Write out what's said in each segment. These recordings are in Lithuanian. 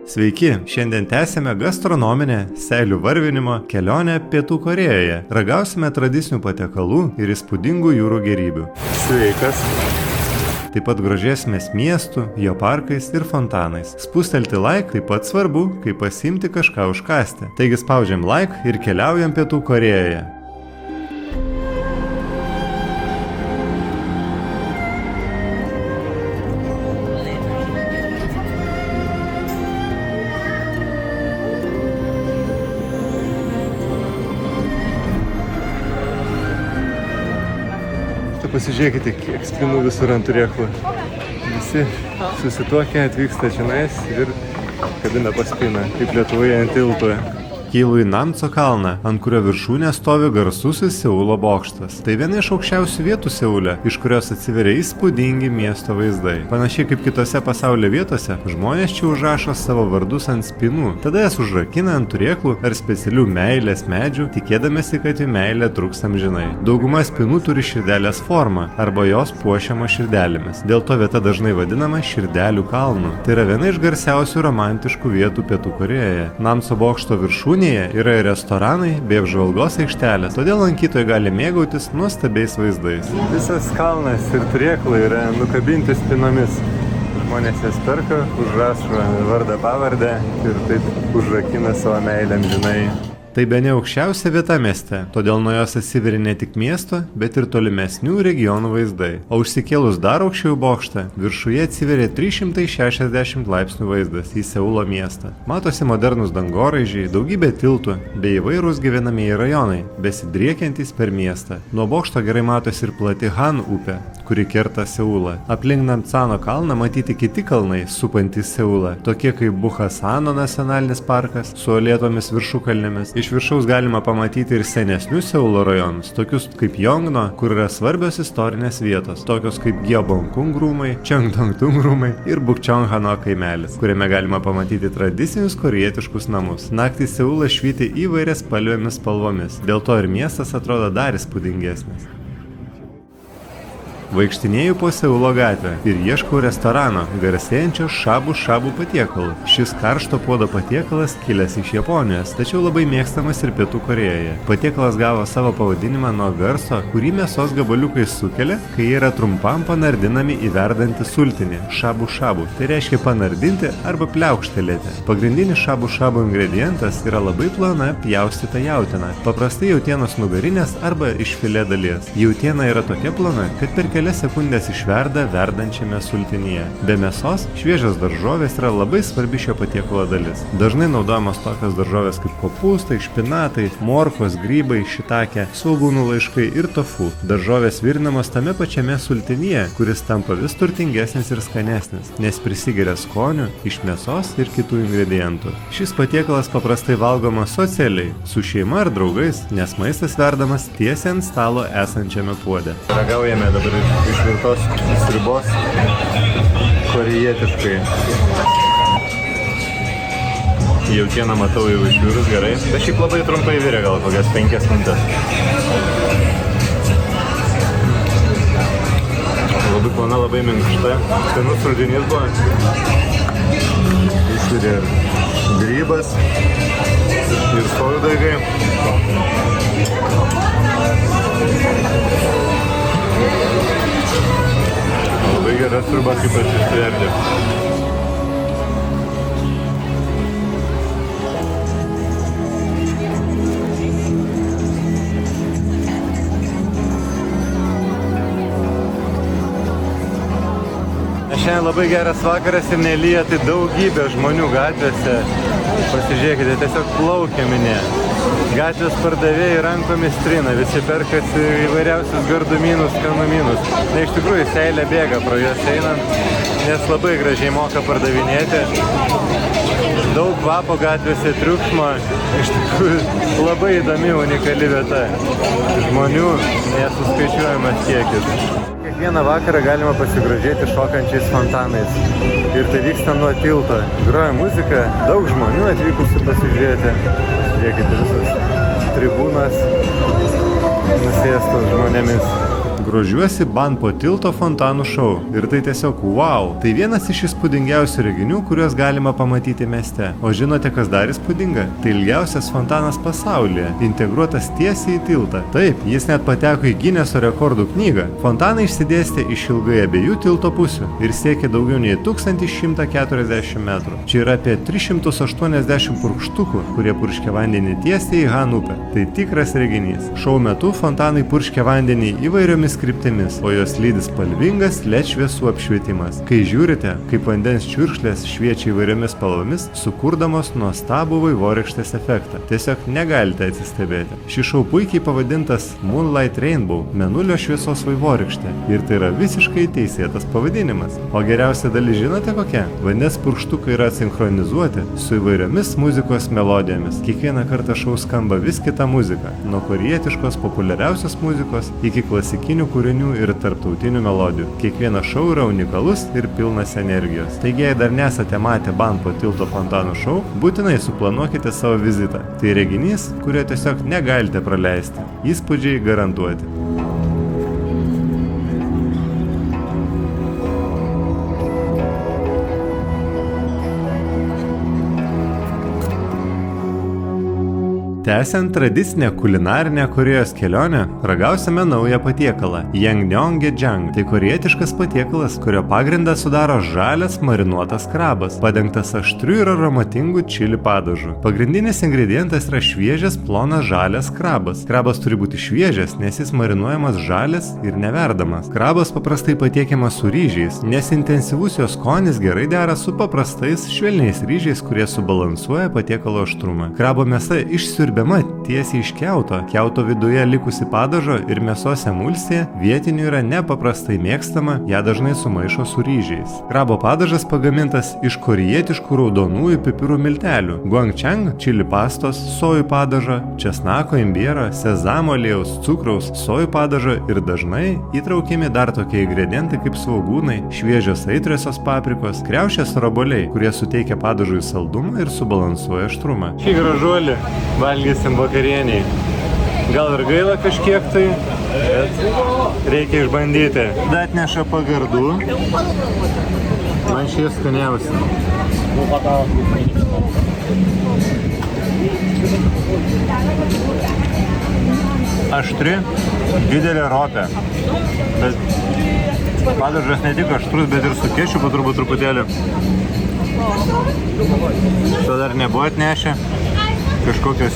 Sveiki, šiandien tęsime gastronominę seilių varvinimo kelionę Pietų Korėjoje. Ragausime tradicinių patiekalų ir įspūdingų jūrų gėrybių. Sveikas! Taip pat grožėsimės miestų, jo parkais ir fontanais. Spustelti like taip pat svarbu, kai pasiimti kažką užkąsti. Taigi spaudžiam like ir keliaujam Pietų Korėjoje. Pasižiūrėkite, kiek spynų visur ant turėklų. Visi susituokę atvyksta čionais ir kabina po spyną, kaip Lietuvoje ant tilto. Kylu į Namco kalną, ant kurio viršūnė stovi garsusis Seulo bokštas. Tai viena iš aukščiausių vietų Seule, iš kurios atsiveria įspūdingi miesto vaizdai. Panašiai kaip kitose pasaulio vietose, žmonės čia užrašo savo vardus ant spynų. Tada jas užrakina ant turėklų ar specialių meilės medžių, tikėdamasi, kad jų meilė truks amžinai. Dauguma spynų turi širdelės formą, arba jos puošiamos širdelėmis. Dėl to vieta dažnai vadinama Širdelių kalnu. Tai yra viena iš garsiausių romantiškų vietų Pietų Korėjoje. Namco bokšto viršūnė yra ir restoranai bei apžvalgos aikštelės, todėl lankytojai gali mėgautis nuostabiais vaizdais. Visas kalnas ir turėklai yra nukabinti spynomis. Žmonės jas perka, užrašo vardą pavardę ir taip užrakina savo meilę amžinai. Tai bene aukščiausia vieta mieste, todėl nuo jos atsiveria ne tik miesto, bet ir tolimesnių regionų vaizdai. O užsikėlus dar aukščiau bokštą, viršuje atsiveria 360 laipsnių vaizdas į Seulo miestą. Matosi modernūs dangoraižiai, daugybė tiltų bei įvairūs gyvenamieji rajonai, besidriekiantys per miestą. Nuo bokšto gerai matosi ir plati Han upė, kuri kerta Seulą. Aplink Namcano kalną matyti kiti kalnai, supantys Seulą, tokie kaip Buchasano nacionalinis parkas su uolėtomis viršukalnėmis. Iš viršaus galima pamatyti ir senesnius Seulo rajonus, tokius kaip Jongno, kur yra svarbios istorinės vietos, tokios kaip Gyeobong-kung rūmai, Cheongdong-tung rūmai ir Bukchonghano kaimelis, kuriame galima pamatyti tradicinius korėjietiškus namus. Naktį Seulas švyti įvairias spalviomis spalvomis, dėl to ir miestas atrodo dar įspūdingesnis. Vaikštinėju po Seulo gatvę ir ieškau restorano, garsėjančio šabu šabu patiekalų. Šis karšto puodo patiekalas kilęs iš Japonijos, tačiau labai mėgstamas ir Pietų Korėjoje. Patiekalas gavo savo pavadinimą nuo garso, kurį mėsos gabaliukai sukelia, kai jie yra trumpam panardinami į verdantį sultinį – šabu šabu. Tai reiškia panardinti arba pliaukštelėti. Pagrindinis šabu šabu ingredientas yra labai plona pjaustyta jautiena, paprastai jautienos nugarinės arba iš filė dalies. Jautiena yra tokia plona, kad per kelias sekundės išverda verdančiame sultinyje. Be mėsos, šviežios daržovės yra labai svarbi šio patiekalo dalis. Dažnai naudojamos tokios daržovės kaip kopūstai, špinatai, morkos, grybai, šitakė, svogūnų laiškai ir tofu. Daržovės virinamos tame pačiame sultinyje, kuris tampa vis turtingesnis ir skanesnis, nes prisigeria skonių iš mėsos ir kitų ingredientų. Šis patiekalas paprastai valgomas socialiai, su šeima ar draugais, nes maistas verdamas tiesiai ant stalo esančiame puode. Ragaujame dabar išvirtos sriubos korėjietiškai. Jautieną matau jau išvirus gerai, bet šiaip labai trumpai virė, gal kokias 5 minutės. Labai plona, labai minkšta, skanus saldinys buvo. Išvirė ir grybas, ir sojų daigai. Labai geras sriuba, kaip aš ištverdė. Šiandien labai geras vakaras ir nelyja, tai daugybė žmonių gatvėse. Pasižiūrėkite, tiesiog plaukia minė. Gatvės pardavėjai rankomis trina, visi perkasi įvairiausius gardumynus, skanumynus. Na, iš tikrųjų, seilė bėga pro juos einant, nes labai gražiai moka pardavinėti. Daug kvapo gatvėse, triukšmo, iš tikrųjų labai įdomi, unikali vieta. Žmonių nesuskaičiuojamas kiekis. Kiekvieną vakarą galima pasigrožėti šokančiais fontanais. Ir tai vyksta nuo tilto. Groja muzika, daug žmonių atvykusių pasižiūrėti. Žiūrėkite, visas tribūnas nusėstos žmonėmis. Grožiuosi Banpo tilto fontanų šou ir tai tiesiog wow. Tai vienas iš įspūdingiausių reginių, kuriuos galima pamatyti mieste. O žinote, kas dar įspūdinga? Tai ilgiausias fontanas pasaulyje, integruotas tiesiai į tiltą. Taip, jis net pateko į Gineso rekordų knygą. Fontanai išsidėstė išilgai abiejų tilto pusių ir siekia daugiau nei 1140 metrų. Čia yra apie 380 purkštukų, kurie purškia vandenį tiesiai į Han upę. Tai tikras reginys. Šou metu fontanai purškia vandenį įvairiomis kryptimis, o jos lydi spalvingas LED šviesų apšvietimas. Kai žiūrite, kaip vandens čiurkšlės šviečia įvairiomis spalvomis, sukurdamos nuostabų vaivorykštės efektą. Tiesiog negalite atsistebėti. Šis šou puikiai pavadintas Moonlight Rainbow, mėnulio šviesos vaivorykštė. Ir tai yra visiškai teisėtas pavadinimas. O geriausia dalis žinote kokia? Vandens purkštukai yra sinchronizuoti su įvairiomis muzikos melodijomis. Kiekvieną kartą šou skamba vis kita muzika, nuo korietiškos populiariausios muzikos iki klasikinių kūrinių ir tarptautinių melodijų. Kiekvienas šou yra unikalus ir pilnas energijos. Taigi, jei dar nesate matę Banpo tilto fontanų šou, būtinai suplanuokite savo vizitą. Tai reginys, kurio tiesiog negalite praleisti. Įspūdžiai garantuoti. Tęsiant tradicinę kulinarinę Korėjos kelionę, ragausime naują patiekalą – Yangnyeonggejang. Tai korėjietiškas patiekalas, kurio pagrindą sudaro žalias marinuotas krabas, padengtas aštriu ir aromatingu čili padažu. Pagrindinis ingredientas yra šviežias, plonas žalias krabas. Krabas turi būti šviežias, nes jis marinuojamas žalias ir neverdamas. Krabas paprastai patiekiamas su ryžiais, nes intensyvus jo skonis gerai dera su paprastais švelniais ryžiais, kurie subalansuoja patiekalo aštrumą. Krabo mėsa išsiurbia tiesiai iš kiauto. Kiauto viduje likusi padažo ir mėsos emulsija vietinių yra nepaprastai mėgstama, ją dažnai sumaišo su ryžiais. Krabo padažas pagamintas iš korėjietiškų raudonųjų pipirų miltelių, guangchang, čili pastos, sojų padažo, česnako, imbiero, sezamo aliejaus, cukraus, sojų padažo ir dažnai įtraukiami dar tokie ingredientai kaip svogūnai, šviežios aitriosios paprikos, kriaušės ar obuoliai, kurie suteikia padažui saldumą ir subalansuoja aštrumą. Šį gražuolį valgysim vakarieniai. Gal ir gaila kažkiek tai, bet reikia išbandyti. Atneša pagardų. Man šie skaniausi. Aštri, didelė ropė. Bet padažas ne tik aštrus, bet ir su kečiupu turbūt truputėlį. To dar nebuvo atnešę. Kažkokios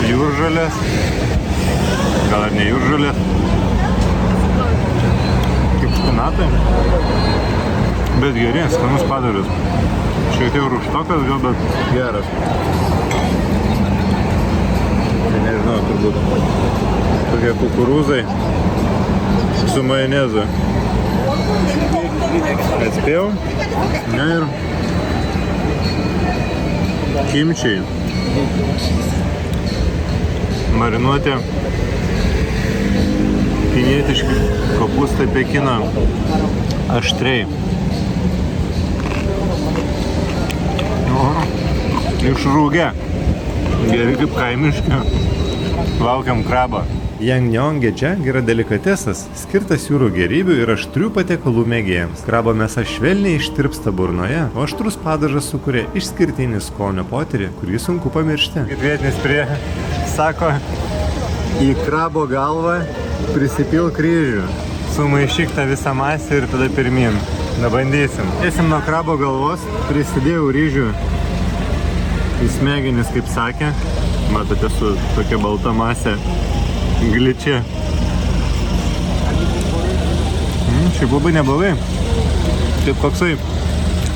jūržolės, gal ir ne jūržolės, kaip špinatai, bet geri, skanus padažas. Šiek tiek rūgštokas gal, bet geras. Tai nežinau, turbūt tokie kukurūzai su majonezu. Atspėjau. Na ir kimčiai. Marinuoti kinietiški kopūstai Pekino aštriai. Išrūgę. Geri kaip kaimiški. Laukiam krabą. Yangnyeonggejang yra delikatesas, skirtas jūrų gėrybių ir aštrių patiekalų mėgėjams. Krabo mėsa švelniai ištirpsta burnoje, o aštrus padažas sukuria išskirtinį skonio potyrį, kurį sunku pamiršti. Kaip vietinis prie sako, į krabo galvą prisipilk ryžių, sumaišyk tą visą masę ir tada pirmyn. Nebandysim. Eisim nuo krabo galvos, prisidėjau ryžių į smegenis, kaip sakė. Matote, su tokia balta masė. Gličia. Šiaip labai neblogai. Taip koksai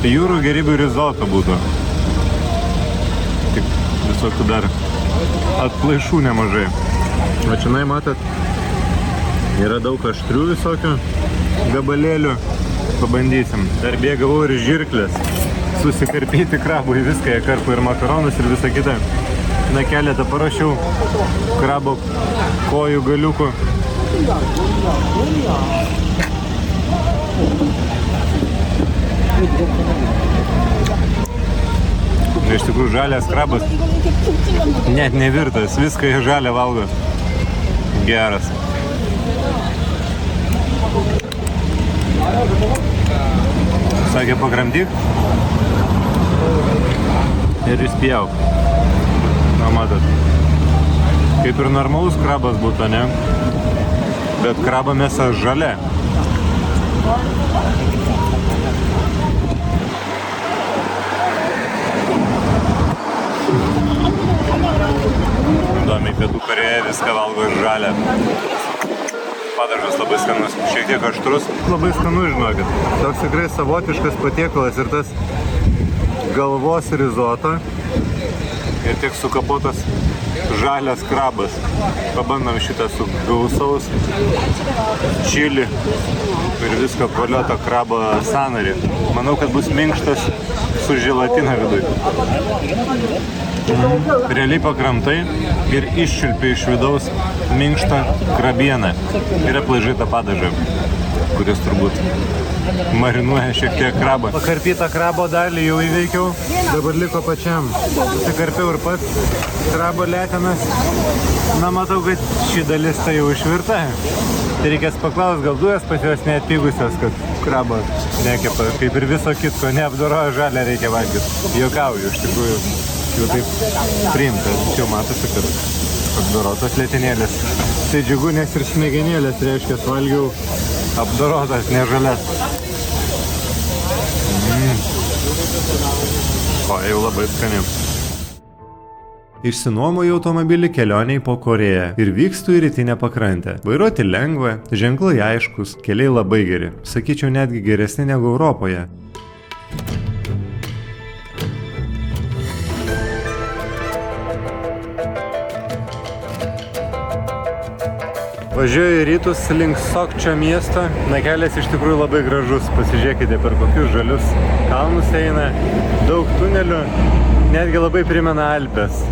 jūrų gėrybių rizoto būtų. Tik visokių dar atplaišų nemažai. O čia, matot, yra daug aštrių visokių gabalėlių. Pabandysim. Dar bėgavau ir žirklės. Susikarpyti krabų į viską, jie karpo ir makaronus ir visą kitą. Na, keletą parašiau krabo kojų galiukų. Iš tikrųjų žalias krabas, net nevirtas, viską žalią valgo. Geras. Sakė, pagramdyk ir įspjauk. Na, matot. Kaip ir normalus krabas būtų, ne? Bet krabo mėsa žalia. Įdomiai, Pietų Korėja viską valgo ir žalia. Padažas labai skanus, šiek tiek aštrus. Labai skanu, žinokit. Toks tikrai savotiškas patiekalas ir tas galvos rizoto ir tiek sukapotas žalias krabas. Pabandom šitą su gausaus čili ir visko apvaliotą krabo sąnarį. Manau, kad bus minkštas su želatina viduj. Realiai pakramtai ir iščiulpi iš vidaus minkštą krabieną ir aplaižai tą padažą, kuris turbūt marinuoja šiek tiek krabą. Pakarpytą krabo dalį jau įveikiau, dabar liko pačiam. Susikarpiau ir pats krabo letenas. Na, matau, kad ši dalis tai jau išvirta. Tai reikės paklaust, gal dujas pas juos neatpigusios, kad krabo nekepa. Kaip ir viso kitko, neapdorojo žalę reikia valgyti. Juokauju, iš tikrųjų, jau taip priimta. Čia matosi, kad apdorotas letenėlės. Tai džiugu, nes ir smegenėlės, reiškia, valgiau apdorotas, ne žalias. O, jau labai skani. Išsinuomoju automobilį kelioniai po Korėją ir vykstu į rytinę pakrantę. Vairuoti lengva, ženklai aiškus, keliai labai geri. Sakyčiau, netgi geresni negu Europoje. Važiuoju į rytus link Sokčio miesto. Na, kelias iš tikrųjų labai gražus. Pasižiūrėkite, per kokius žalius kalnus eina. Daug tunelių, netgi labai primena Alpes.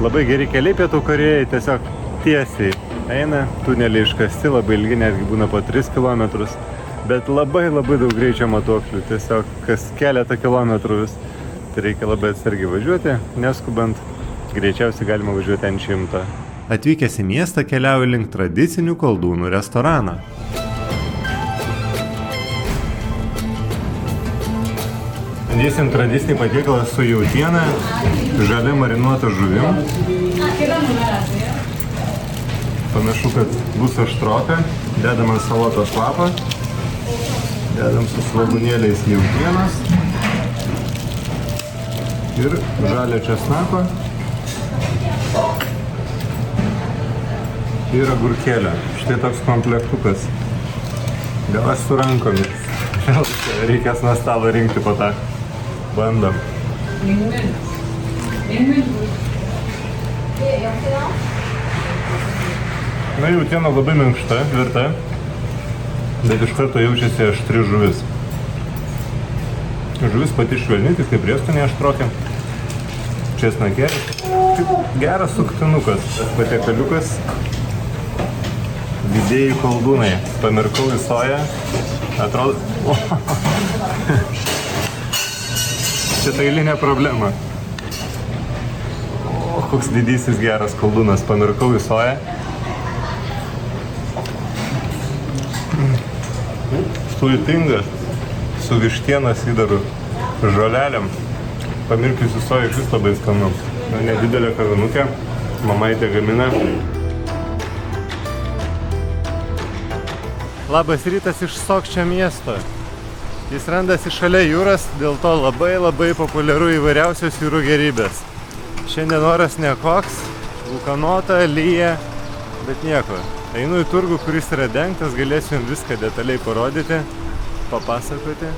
Labai geri keliai Pietų Korėjai, tiesiog tiesiai eina. Tuneliai iškasti, labai ilgi, netgi būna po 3 km. Bet labai daug greičio matuoklių, tiesiog kas keletą kilometrų vis. Tai reikia labai atsargiai važiuoti, neskubant. Greičiausiai galima važiuoti ant 100. Atvykęs į miestą keliauju link tradicinių koldūnų restoraną. Bandysim tradicinį patiekalą su jautiena, žalia marinuota žuvim. Panašu, kad bus aštroka. Dedam ant salotos lapą. Dedam su svogūnėliais jautienos. Ir žalio česnako. Ir agurkėlė. Štai toks komplektukas. Gal aš su rankomis. Reikės nuo stalo rinkti po tą. Bandom. Na, jautiena labai minkšta, tvirta. Bet iš karto jaučiasi aštri žuvis. Žuvis pati švelni, tik tai prieskonė aštrokė. Česnakėlis. Geras suktinukas. Tas patiekaliukas. Didieji koldūnai. Pamirkau į soją. Atrodo... Čia tai eilinė problema. O, koks didysis geras koldūnas. Pamirkau į soją. Sultingas. Su vištienos įdaru. Žolelėm. Pamirkiusi soją iš vis labai skanu. Nedidelė kavinukė. Mamaitė gamina. Labas rytas iš Sokčio miesto. Jis randasi šalia jūros, dėl to labai populiaru įvairiausios jūrų gerybės. Šiandien oras nekoks, vulkanuota, lyja, bet nieko. Einu į turgų, kuris yra dengtas, galėsiu jums viską detaliai parodyti, papasakoti.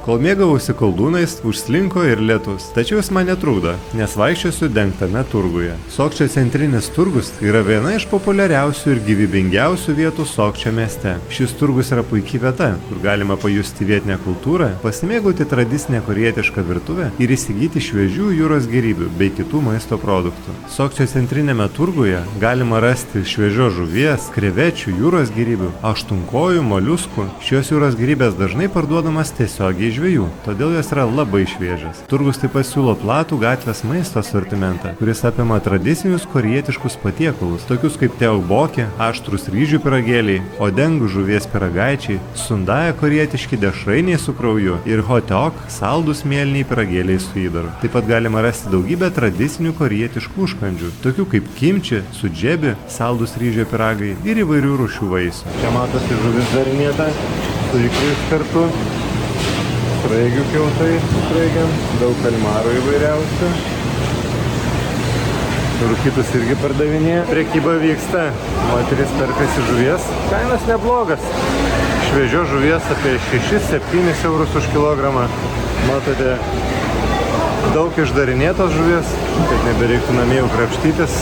Kol mėgavausi koldūnais, užslinko ir lietus. Tačiau jis man netrukdo, nes vaikščiosiu dengtame turguje. Sokčio centrinis turgus yra viena iš populiariausių ir gyvybingiausių vietų Sokčio mieste. Šis turgus yra puikiai vieta, kur galima pajusti vietinę kultūrą, pasimėgauti tradicinę korietišką virtuvę ir įsigyti šviežių jūros gėrybių bei kitų maisto produktų. Sokčio centrinėme turguje galima rasti šviežios žuvies, krevečių, jūros gėrybių, aštunkojų, moliuskų. Šios jūros gėrybės dažnai parduodamas tiesiogiai žvejų, todėl jos yra labai šviežios. Turgus taip pat siūlo platų gatvės maisto asortimentą, kuris apima tradicinius korėjietiškus patiekalus, tokius kaip teokbokė, aštrus ryžių pyragėliai, odengų žuvies pyragaičiai, sundaja korėjietiški dešrainiai su krauju ir hoteok saldus mėlyniai pyragėliai su įdaru. Taip pat galima rasti daugybę tradicinių korėjietiškų užkandžių, tokių kaip kimči, sudžebi, saldus ryžio pyragai ir įvairių rūšių vaisių. Čia matosi žuvis darinėta su ikrais kartu, sraigių kiautai su sraigiam, daug kalmarų įvairiausių. Rūkytus irgi pardavinėja. Prekyba vyksta, moteris perkasi žuvies, kainas neblogas. Šviežios žuvies apie 6-7 eurus už kilogramą. Matote, daug išdarinėtos žuvies, kad nebereiktų namie jau krapštytis.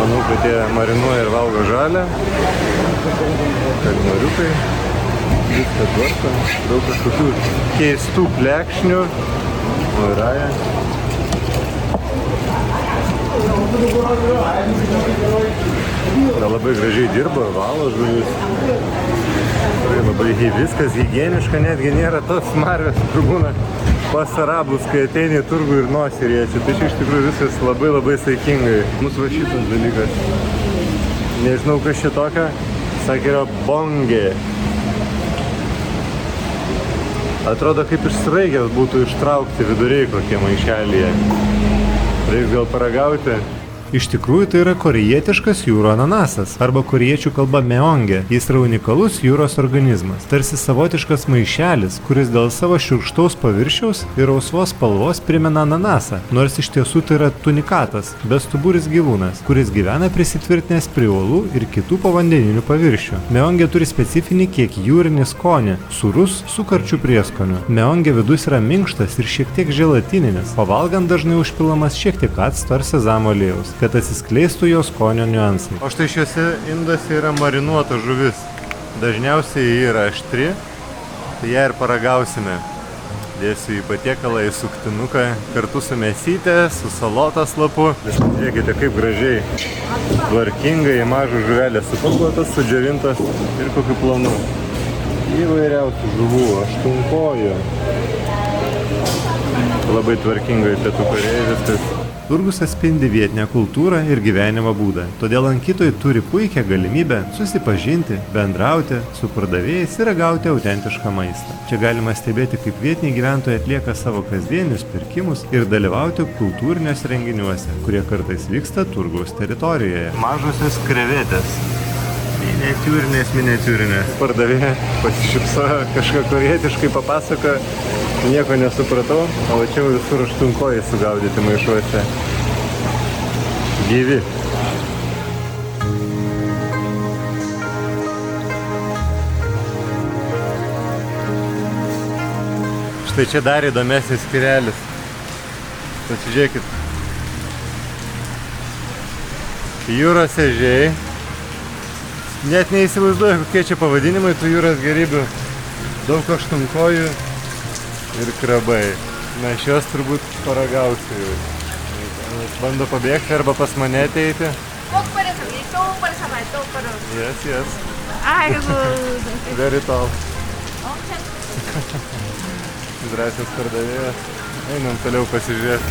Manau, kad jie marinuoja ir valgo žalę. Kalmariukai. Viską tvarko, daug kažkokių keistų plekšnių. Vairaja. Labai gražiai dirba, valo žuvis. Labai viskas higieniška, netgi nėra tos smarvės, kur būna pas arabus, kai ateini į turgų ir nosį rieči. Tai iš tikrųjų viskas labai saikingai. Mūsų va šitas dalykas. Nežinau, kas šitokio. Sakė, yra bongė. Atrodo, kaip iš sraigės būtų ištraukti viduriai kokie maišelyje. Reiks gal paragauti. Iš tikrųjų, tai yra korėjietiškas jūro ananasas, arba korėjiečių kalba meongė. Jis yra unikalus jūros organizmas, tarsi savotiškas maišelis, kuris dėl savo šiurkštaus paviršiaus ir rausvos spalvos primena ananasą, nors iš tiesų tai yra tunikatas, bestuburis gyvūnas, kuris gyvena prisitvirtinęs prie uolų ir kitų povandeninių paviršių. Meongė turi specifinį kiek jūrinį skonį, sūrus su karčiu prieskoniu. Meongė vidus yra minkštas ir šiek tiek želatininis, o valgant dažnai užpilamas šiek tiek acto ar sezamo aliejaus, kad atsiskleistų jo skonio niuansai. O štai šiuose induose yra marinuota žuvis. Dažniausiai ji yra aštri, tai ją ir paragausime. Dėsiu į patiekalą, į suktinuką, kartu su mėsyte, su salotos lapu. Žiūrėkite, kaip gražiai, tvarkingai į mažą žuvelę supakuotas, sudžiovintas ir kokiu planu. Įvairiausių žuvų, aštunkojų. Labai tvarkingai Pietų Korėjoje viskas. Turgus atspindi vietinę kultūrą ir gyvenimo būdą, todėl lankytojai turi puikią galimybę susipažinti, bendrauti su pardavėjais ir ragauti autentišką maistą. Čia galima stebėti, kaip vietiniai gyventojai atlieka savo kasdienius pirkimus ir dalyvauti kultūriniuose renginiuose, kurie kartais vyksta turgaus teritorijoje. Mažosios krevetės. Miniatiūrinės. Pardavėja pasišypsojo, kažką korėjietiškai papasakojo, nieko nesupratau, o čia visur aštunkojai sugaudyti maišuose. Gyvi. Štai čia dar įdomesnis skirelis. Pasižiūrėkit. Jūros ežiai. Net neįsivaizduoju, kokie čia pavadinimai tų jūros gėrybių. Daug aštunkojų ir krabai. Na, aš juos turbūt paragausiu jau. Bando pabėgti arba pas mane ateiti. Yes. Very tall. Drąsias pardavėjas. Einam toliau pasižiūrėti.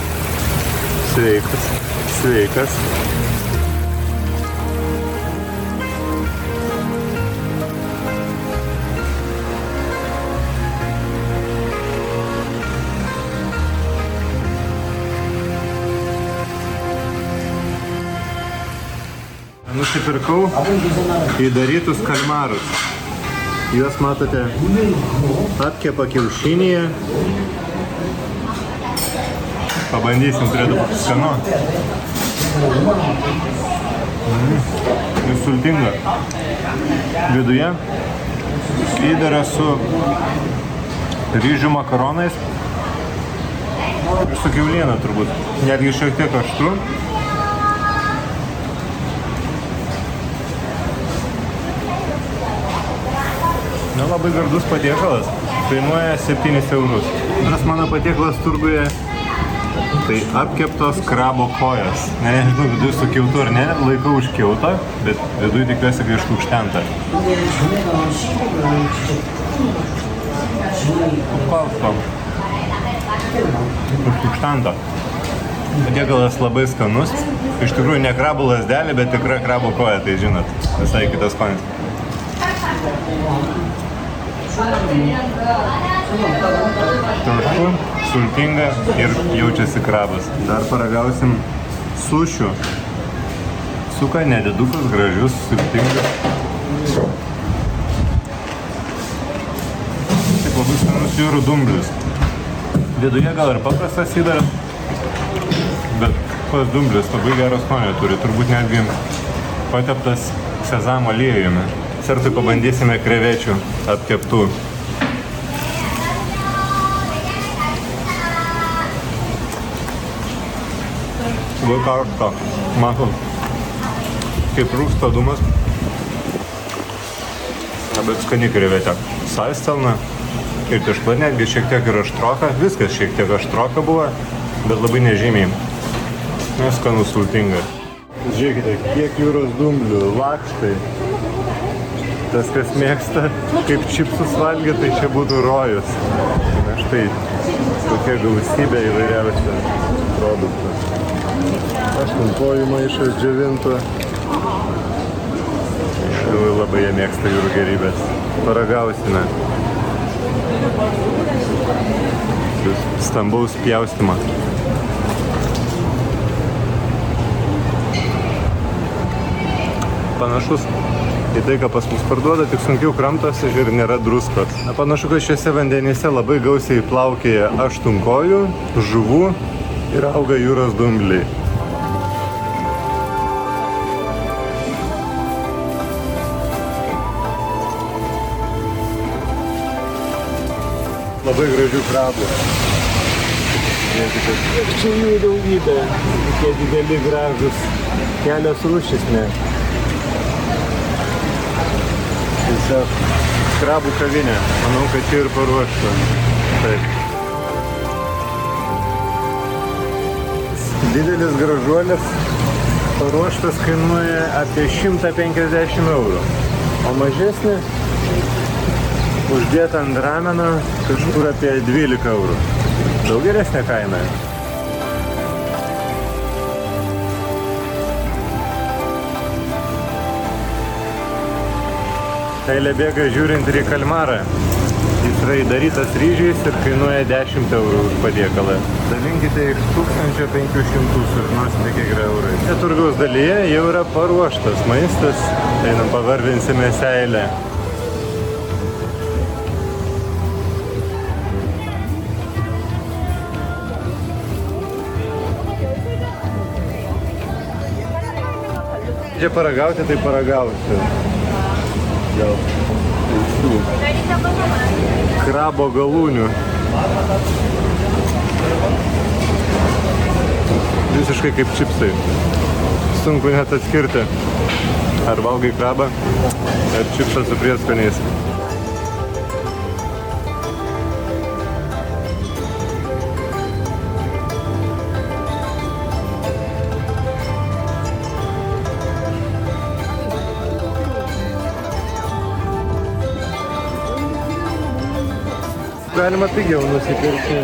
Sveikas. Nusipirkau įdarytus kalmarus. Juos matote apkepa kiaušinėje. Pabandysim, turėtų būti skanu. Ir sultinga. Viduje įdara su ryžių makaronais ir su kiauliena turbūt. Netgi šiek tiek aštru. Labai gardus patiekalas, kainuoja 7 eurus. Antras mano patiekalas turguje tai apkeptos krabo kojos. Nežinau, viduje su kiautu ar ne, laikau už kiautą, bet viduje tikiuosi, kad išlukštenta. Kalsto. Užtukštanta. Patiekalas labai skanus. Iš tikrųjų ne krabų lazdelė, bet tikra krabų koja, tai žinot. Visai kitas skonis. Turšku, sultinga ir jaučiasi krabas. Dar paragausim sušių. Suka nedidukas, gražius, sultingas. Taip labai skanus jūrų dumblius. Viduje gal ir paprastas įdaras, bet pas dumblius labai geros skonio turi, turbūt netgi pateptas sezamo aliejumi. Sartui pabandysime krevečių apkeptų. Labai karšta, matot, kaip rūksta dūmas. Bet skani krevetė. Saistelna ir tešla netgi šiek tiek ir aštroka. Viskas šiek tiek aštroka buvo, bet labai nežymiai. Neskanus, sultinga. Žiūrėkite, kiek jūros dumblių, lakštai. Tas, kas mėgsta, kaip čipsus valgyti, tai čia būtų rojus. Na štai, tokia gausybė įvairiausia produktų. Aštunkojų maišas džiovintų. Labai jie mėgsta jūrų gerybės. Paragausime. Stambaus pjaustymą. Panašus į tai, ką pas mus parduoda, tik sunkiau kramtosi ir nėra druskos. Panašu, kad šiuose vandenyse labai gausiai plaukėja aštunkojų, žuvų ir auga jūros dumbliai. Labai gražių krabų. Čia jų daugybė. Tokie dideli gražus. Kelios rūšys net. Tiesiog krabų kavinė. Manau, kad čia ir paruošta. Taip. Didelis gražuolis paruoštas kainuoja apie 150 eurų. O mažesnė uždėta ant rameno kažkur apie 12 eurų. Daug geresnė kaina. Eilė bėga žiūrint ir į kalmarą. Jis yra įdarytas ryžiais ir kainuoja 10 eurų už patiekalą. Dalinkite iš 1500, sužinosite kiek yra eurai. Čia turgaus dalyje jau yra paruoštas maistas. Einam pavarvinsime seilę. Čia paragauti, tai paragauti. Gal krabo galūnių. Visiškai kaip čipsai. Sunku net atskirti, ar valgai krabą, ar čipsą su prieskoniais. Galima pigiau nusipirkti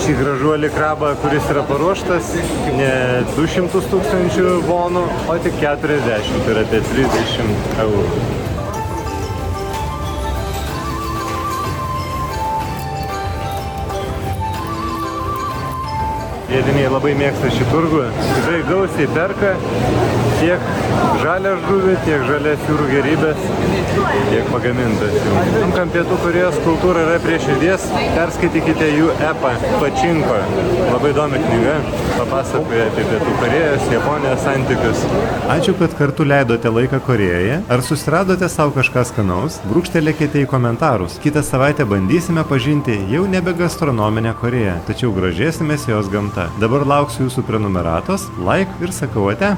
šį gražuolį krabą, kuris yra paruoštas ne 200 000 vonų, o tik 40, tai yra apie 30 eurų. Vietiniai labai mėgsta šį turgų, tikrai gausiai perka tiek žalią žuvį, tiek žalias jūrų gerybės, tiek pagamintas jų. Tam, kam Pietų Korėjos kultūra yra prie širdies, perskaitykite jų epą Pačinko. Labai įdomi knyga, papasakoja apie Pietų Korėjos, Japonijos santykius. Ačiū, kad kartu leidote laiką Korėjoje. Ar susiradote savo kažką skanaus? Brūkštelėkite į komentarus. Kitą savaitę bandysime pažinti jau nebe gastronominę Korėją, tačiau grožėsimės jos gamta. Dabar lauksiu jūsų prenumeratos, like ir sakau ate.